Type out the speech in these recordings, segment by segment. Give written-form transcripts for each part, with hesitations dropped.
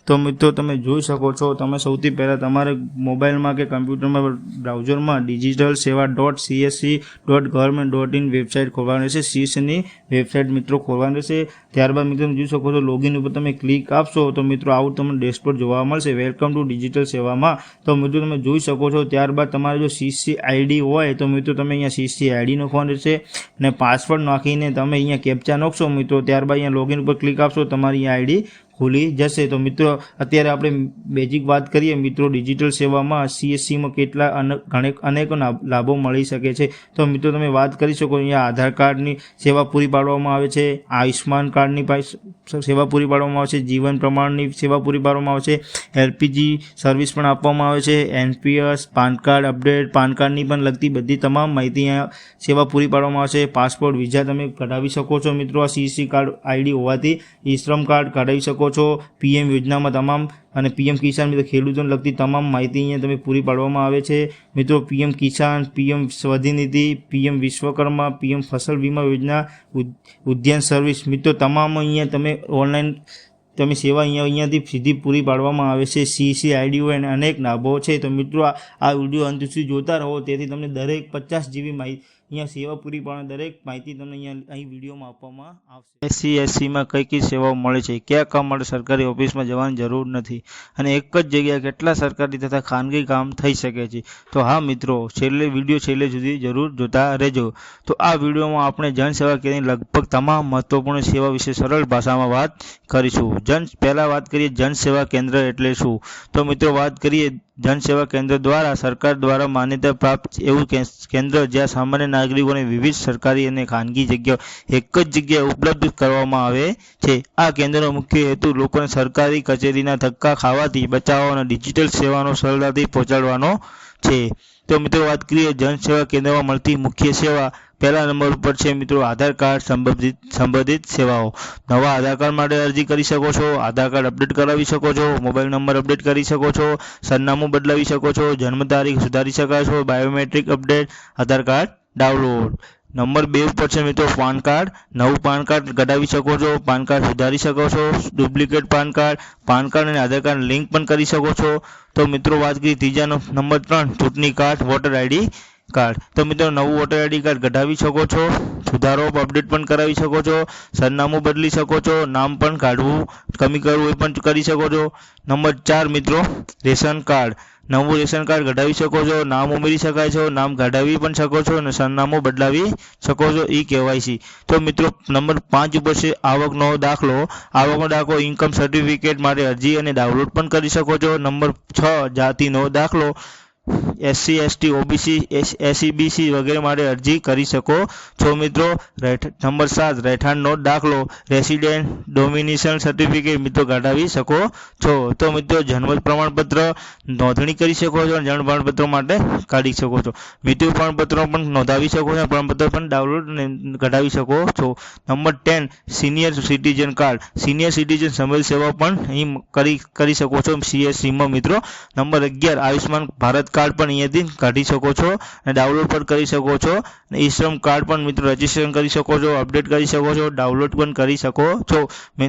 तो मित्रों તમે જોઈ શકો છો, તમે સૌથી પહેલાં તમારે મોબાઈલમાં કે કમ્પ્યુટરમાં બ્રાઉઝરમાં digitalseva.csc.government.in વેબસાઇટ ખોલવાની રહેશે. સીએસસીની વેબસાઇટ મિત્રો ખોલવાની રહેશે. ત્યારબાદ મિત્રો તમે જોઈ શકો છો લોગિન ઉપર તમે ક્લિક આપશો તો મિત્રો આવું તમને ડેશબોર્ડ જોવા મળશે. વેલકમ ટુ ડિજિટલ સેવામાં. તો મિત્રો તમે જોઈ શકો છો. ત્યારબાદ તમારે જો સીસી આઈડી હોય તો મિત્રો તમે અહીંયા સીસી આઈડી નાખવાની રહેશે અને પાસવર્ડ નાખીને તમે અહીંયા કેપ્ચા નાખશો મિત્રો. ત્યારબાદ અહીંયા લોગિન ઉપર ક્લિક આપશો, તમારી આઈડી खुली जैसे. तो मित्रों अत्यारे आपणे बेजिक बात करिए मित्रों डिजिटल सेवा में सीएससी में केटला अनेक लाभों मळी शके छे. तो मित्रों तमे बात करी शको अहींया आधार कार्डनी सेवा पूरी पाडवामां आवे छे, आयुष्मान कार्डनी सेवा पूरी पाडवामां आवे छे, जीवन प्रमाणनी सेवा पूरी पाडवामां आवे छे, एलपीजी सर्विस पण आपवामां आवे छे, एनपीएस पान कार्ड अपडेट पान कार्डनी पण लगती बधी तमाम माहिती अहींया सेवा पूरी पाडवामां आवे छे. पासपोर्ट वीजा तमे कढावी शको छो मित्रों. आ सीएससी कार्ड आईडी होवाथी ई श्रम कार्ड कढावी शको छो. पीएम योजना में तमाम અને પીએમ કિસાન મિત્રો ખેડૂતોને લગતી તમામ માહિતી અહીંયા તમે પૂરી પાડવામાં આવે છે મિત્રો. PM Kisan, PM Svanidhi, PM Vishwakarma, PM Fasal Bima યોજના, ઉદ્યાન સર્વિસ મિત્રો તમામ અહીંયા તમે ઓનલાઈન તમે સેવા અહીંયાથી સીધી પૂરી પાડવામાં આવે છે. સીસી આઈડી હોય અને અનેક લાભો છે. તો મિત્રો આ વિડીયો અંત સુધી જોતા રહો, તેથી તમને દરેક 50 GB માહિતી અહીંયા સેવા પૂરી પાડવાની દરેક માહિતી તમને અહીં વિડીયોમાં આપવામાં આવશે. એસસીમાં કઈ કઈ સેવાઓ મળે છે, કયા કામ માટે સરકારી ઓફિસમાં જવાની જરૂર નથી અને એક જ જગ્યાએ કેટલા સરકારી તથા ખાનગી કામ થઈ શકે છે. તો હા મિત્રો, વિડીયો છેલ્લે સુધી જરૂર જોતા રહેજો. તો આ વિડીયોમાં આપણે જનસેવા કેન્દ્રની લગભગ તમામ મહત્વપૂર્ણ સેવા વિશે સરળ ભાષામાં વાત કરીશું. પહેલા વાત કરીએ જનસેવા કેન્દ્ર એટલે શું. તો મિત્રો વાત કરીએ જનસેવા કેન્દ્ર દ્વારા સરકાર દ્વારા માન્યતા પ્રાપ્ત એવું કેન્દ્ર જ્યાં સામાન્ય નાગરિકોને વિવિધ સરકારી અને ખાનગી જગ્યાઓ એક જ જગ્યાએ ઉપલબ્ધ કરવામાં આવે છે. આ કેન્દ્રનો મુખ્ય હેતુ લોકોને સરકારી કચેરીના ધક્કા ખાવાથી બચાવવા અને ડિજિટલ સેવાનો સરળતાથી પહોંચાડવાનો છે. તો મિત્રો વાત કરીએ જનસેવા કેન્દ્રમાં મળતી મુખ્ય સેવા. पहला नंबर पर है मित्रों आधार कार्ड संबंधित सेवाओं. नवा आधार कार्ड माटे अरजी करी शको छो, आधार कार्ड अपडेट करावी शको छो, मोबाइल नंबर अपडेट करी शको छो, सरनामું बदलावी शको छो, जन्म तारीख सुधारी शको छो, बायोमेट्रिक अपडेट, आधार कार्ड डाउनलॉड. नंबर 2 पर है मित्रों पान कार्ड. नवुं पान कार्ड कढावी शको छो, पान कार्ड सुधारी शको छो, डुप्लिकेट पान कार्ड और आधार कार्ड लिंक पण करी शको छो. तो मित्रों बात करिए तीजा नंबर 3 चूंटणी कार्ड वोटर आईडी कार्ड. तो मित्रों नवुं वोटर आईडी कार्ड कढावी शको छो, सुधारो अपडेट पण करावी शको छो, सरनामुं बदली शको छो, नाम पण काढवुं कमी करवुं ए पण करी शको छो. नंबर 4 मित्रों रेशन कार्ड. नवुं रेशन कार्ड कढावी शको छो, नाम उमेरी शकाय छो, नाम काढावी पण शको छो अने सरनामुं बदलावी शको छो. E KYC. तो मित्रों नंबर 5 पर छे आवकनो दाखलो. आवकनो दाखलो इनकम सर्टिफिकेट माटे अरजी अने डाउनलॉड पण करी शको छो. नंबर 6 जातिनो दाखलो. एससी एसटी ओबीसी एसईबीसी वगैरह माटे अरजी करी शको छो मित्रों. नंबर 7 રહેઠાણનો दाखलो रेसिडेंट डोमिनिशन सर्टिफिकेट मित्रों कढावी शको छो. तो मित्रों जन्म प्रमाणपत्र नोंधणी करी शको छो, जन्म प्रमाणपत्र माटे काढी शको छो. मृत्यु प्रमाणपत्र पण नोंधावी शको छो, प्रमाणपत्र पण डाउनलॉड कढावी शको छो. Number 10 senior citizen card. Senior citizen संबंधित सेवा पण અહીં કરી શકો છો सीएससी માં मित्रों. नंबर 11 आयुष्मान भारत कार्ड पण અહીંયાથી કાઢી શકો છો અને ડાઉનલોડ પણ કરી શકો છો. ई श्रम कार्ड पण मित्रों रजिस्ट्रेशन કરી શકો છો, अपडेट કરી શકો છો, डाउनलोड પણ કરી શકો છો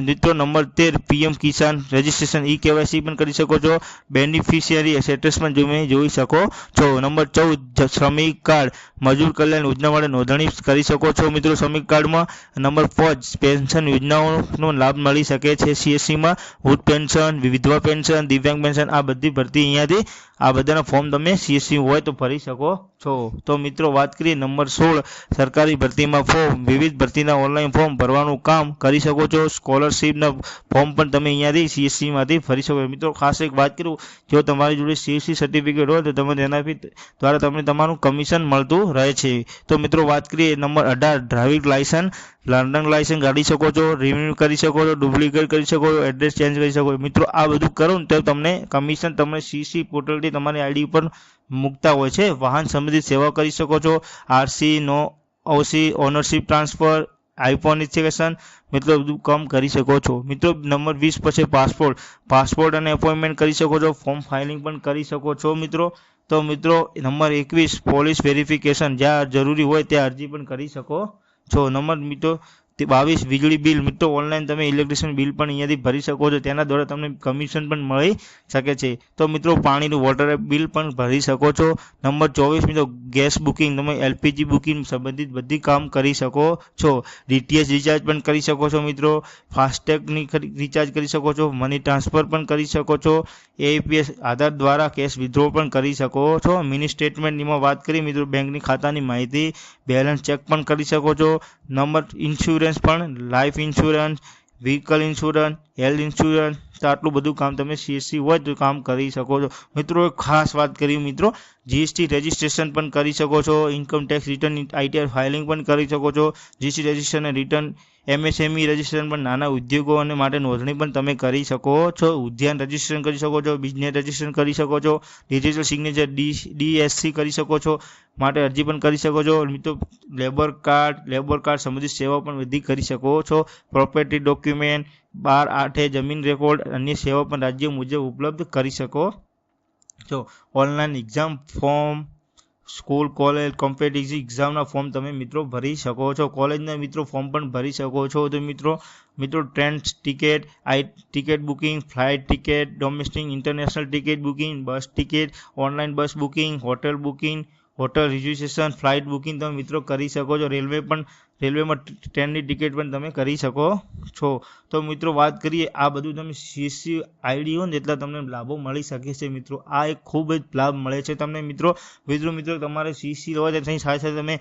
मित्रों. नंबर 13 पीएम किसान रजिस्ट्रेशन ई केवायसी પણ કરી શકો છો, बेनिफिशियरी स्टेटस પણ જોઈ શકો છો. नंबर 14 श्रमिक कार्ड मजूर कल्याण योजना माटे नोंधणी કરી શકો છો मित्रों श्रमिक कार्ड में. नंबर 5 पेन्शन योजनाओं लाभ मળી શકે છે सीएससी में. वृद्ध पेन्शन, विधवा पेन्शन, दिव्यांग पेन्शन आ बधी भरती અહીંયાથી आ बधाना फॉर्म तमे सीएससी होय तो भरी शको छो. तो मित्रों बात करिए नंबर 16 सरकारी भर्ती में फॉर्म. विविध भर्तीना ऑनलाइन फॉर्म भरवानुं काम करी शको छो. स्कॉलरशीपना फॉर्म पण तमे અહીંયાથી सीएससी मांथी भरी शको. मित्रों खास एक बात करूं, जो तमारी जोड़े सीएससी सर्टिफिकेट हो तो तमे तेनाथी द्वारा तमने तमारुं कमीशन मळतुं रहे छे. तो मित्रों बात करिए number 18 driving licence learning licence काढी शको छो, रिन्यू करी शको छो, डुप्लिकेट करी शको छो, एड्रेस चेन्ज करी शको छो. मित्रों आ बधुं करो तो तमने कमीशन तमने सीसी पोर्टल थी तमारी आईडी पर मूकता होय छे. वाहन संबंधित सेवा करी शको छो, आरसी नो ओसी ओनरशिप ट्रांसफर आईफोन एप्लिकेशन मित्रों बधुं काम करी शको छो. मित्रों नंबर 20 पर पासपोर्ट अने अपॉइंटमेंट करी शको छो, फॉर्म फाइलिंग पण करी शको छो मित्रों. तो मित्रों नंबर 21 पोलीस वेरिफिकेशन ज्यां जरूरी होय त्यां अरजी पण करी शको छो. नंबर मित्रों 22 વીજળી બિલ મિત્રો ઓનલાઈન તમે ઇલેક્ટ્રિશિયન બિલ પણ અહીંયાથી ભરી શકો છો, તેના દ્વારા તમને કમિશન પણ મળી શકે છે. તો મિત્રો પાણીનું વોટર બિલ પણ ભરી શકો છો. નંબર 24 મિત્રો ગેસ બુકિંગ, તમે LPG બુકિંગ સંબંધિત બધી કામ કરી શકો છો. DTH રિચાર્જ પણ કરી શકો છો મિત્રો, ફાસ્ટેગની રિચાર્જ કરી શકો છો, મની ટ્રાન્સફર પણ કરી શકો છો, APS આધાર દ્વારા કેશ વિથડ્રો પણ કરી શકો છો. મિની સ્ટેટમેન્ટની વાત કરીએ મિત્રો, બેંકની ખાતાની માહિતી, બેલેન્સ ચેક પણ કરી શકો છો. નંબર ઇન્સ્યોરન્સ પણ, life insurance, vehicle insurance, health insurance, તો આટલું બધું કામ તમે CSC હોય તો કામ કરી શકો છો. મિત્રો ખાસ વાત કરી મિત્રો, GST રજિસ્ટ્રેશન પણ કરી શકો છો, income tax return ITR filing પણ કરી શકો છો, GST રજિસ્ટ્રેશન અને રિટર્ન, MSME રજિસ્ટ્રેશન પણ, નાના ઉદ્યોગો અને માટે નોંધણી પણ તમે કરી શકો છો, ઉદ્યાન રજિસ્ટ્રેશન કરી શકો છો, બિઝનેસ રજિસ્ટ્રેશન કરી શકો છો, ડિજિટલ સિગ્નેચર DSC કરી શકો છો, માટે અરજી પણ કરી શકો છો. મિત્રો લેબર કાર્ડ સંબંધિત સેવાઓ પણ બધી કરી શકો છો. પ્રોપર્ટી ડોક્યુમેન્ટ, 12/8 જમીન રેકોર્ડ, અન્ય સેવાઓ પણ રાજ્ય મુજબ ઉપલબ્ધ કરી શકો છો. Online exam form, school college competitive એક્ઝામના ફોર્મ તમે મિત્રો ભરી શકો છો. કોલેજના મિત્રો ફોર્મ પણ ભરી શકો છો. તો મિત્રો train ticket, ticket booking, flight ticket, domestic international ticket booking, bus ticket, online bus booking, hotel booking, hotel reservation, flight booking તમે મિત્રો કરી શકો છો. રેલવેમાં ટ્રેનની ટિકિટ પણ તમે કરી શકો છો. તો મિત્રો વાત કરીએ, આ બધું તમે CSC ID હોય ને એટલા તમને લાભો મળી શકે છે મિત્રો. આ એક ખૂબ જ લાભ મળે છે તમને મિત્રો. મિત્રો તમારે CSC હોય તો સાથે તમે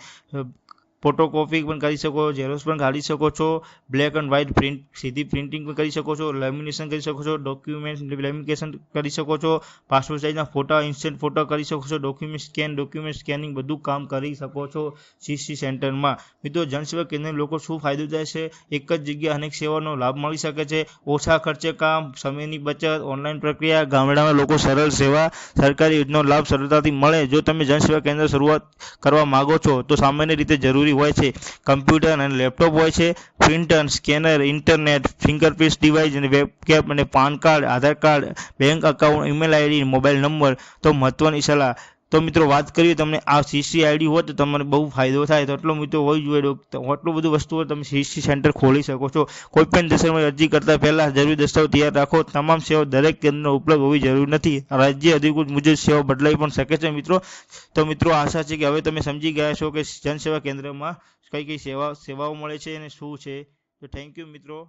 ફોટોકોપી પણ કરી શકો, ઝેરોક્સ પણ કાઢી શકો છો, બ્લેક એન્ડ વ્હાઇટ સીધી પ્રિન્ટિંગ પણ કરી શકો છો, લેમિનેશન કરી શકો છો, ડોક્યુમેન્ટ લેમિનેશન કરી શકો છો, પાસપોર્ટ સાઇઝના ફોટા, ઇન્સ્ટન્ટ ફોટો કરી શકો છો, ડોક્યુમેન્ટ સ્કેનિંગ બધું કામ કરી શકો છો CSC સેન્ટરમાં. મિત્રો જનસેવા કેન્દ્ર લોકો શું ફાયદો થાય છે? એક જ જગ્યાએ અનેક સેવાનો લાભ મળી શકે છે, ઓછા ખર્ચે કામ, સમયની બચત, ઓનલાઈન પ્રક્રિયા, ગામડામાં લોકો સરળ સેવા, સરકારી યોજનાનો લાભ સરળતાથી મળે. જો તમે જનસેવા કેન્દ્ર શરૂઆત કરવા માંગો છો તો સામાન્ય રીતે જરૂરી હોય છે કમ્પ્યુટર અને લેપટોપ હોય છે, printer, scanner, internet, fingerprint device અને વેબકેમ અને PAN card, Aadhaar card, bank account, email ID, mobile number. તો મહત્વની સલાહ, તો મિત્રો વાત કરીએ તમને આ CSC ID હોય તો તમને બહુ ફાયદો થાય. તો એટલો મિત્રો હોવી જોઈએ, આટલું બધું વસ્તુઓ તમે CSC સેન્ટર ખોલી શકો છો. કોઈ પણ દસ્તાવેજ અરજી કરતા પહેલા જરૂરી દસ્તાવેજ તૈયાર રાખો. તમામ સેવાઓ દરેક કેન્દ્રમાં ઉપલબ્ધ હોવી જરૂરી નથી. રાજ્ય અધિકૃત મુજબ સેવાઓ બદલાઈ પણ શકે છે મિત્રો. તો મિત્રો આશા છે કે હવે તમે સમજી ગયા છો કે જનસેવા કેન્દ્રમાં કઈ સેવાઓ મળે છે અને શું છે. તો થેન્ક યુ મિત્રો.